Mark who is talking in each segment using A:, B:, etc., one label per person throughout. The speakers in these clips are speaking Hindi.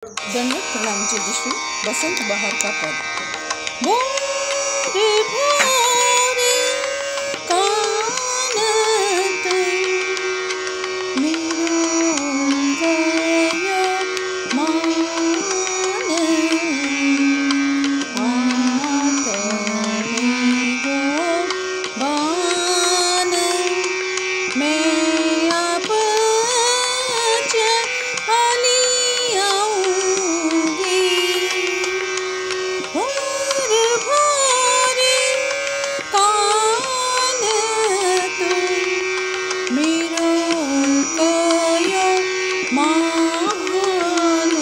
A: दंडवत प्रणाम जयश्री बसंत बहार का पद। भोरे भोरे कान तुम मेरो गयो मान, हाथ में गो बान, मैं आप चली आऊंगी। भोर भोरे कान तुम मेरो गयो मान,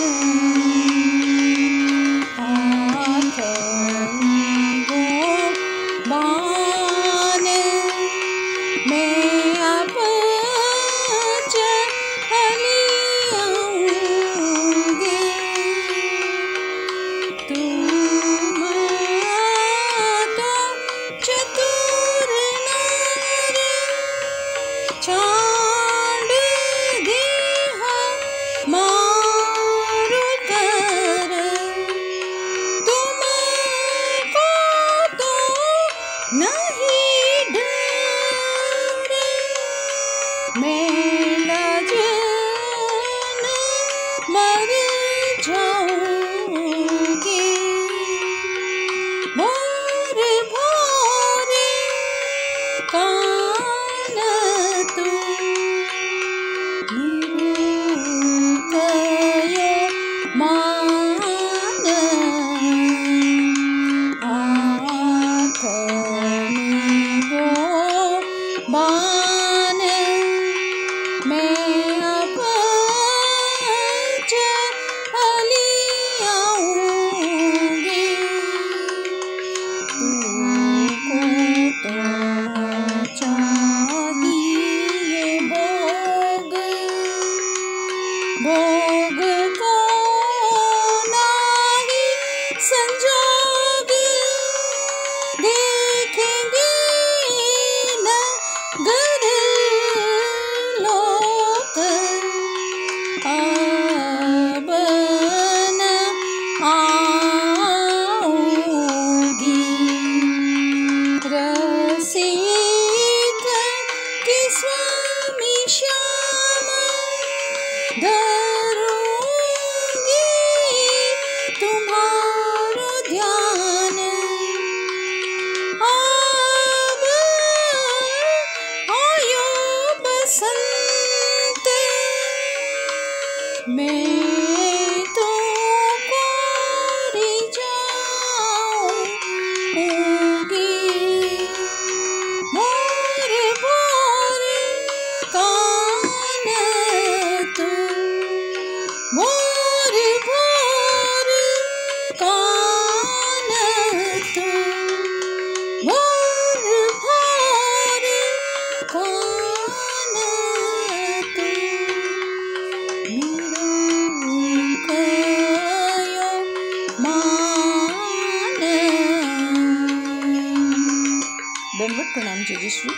A: हाथ में गो बान, मैं आप चली आऊंगी। तुम तो चतुर नार छांड दीहा मारू कर, तुमको तो नहीं डर, मैं लाज न मर जाऊंगी। भोर भोरे कान तुम मेरो गयो मान, हाथ में गो बान, मैं आप चली आऊंगी। तुमको तो चाहिए भोग, भोग को नाही संजोग, देखेंगे नगर लोग अब न आऊंगी। रसिक के स्वामी श्याम धरूंगी तुम्हारो ध्यान, अब आयो बसंत, मैं तुमको रिझाऊंगी। भोर भोर कान तुम, भोर भोर कान तुम, भोर भोर कान तुम मेरो गयो मान। दंडवत प्रणाम जयश्री।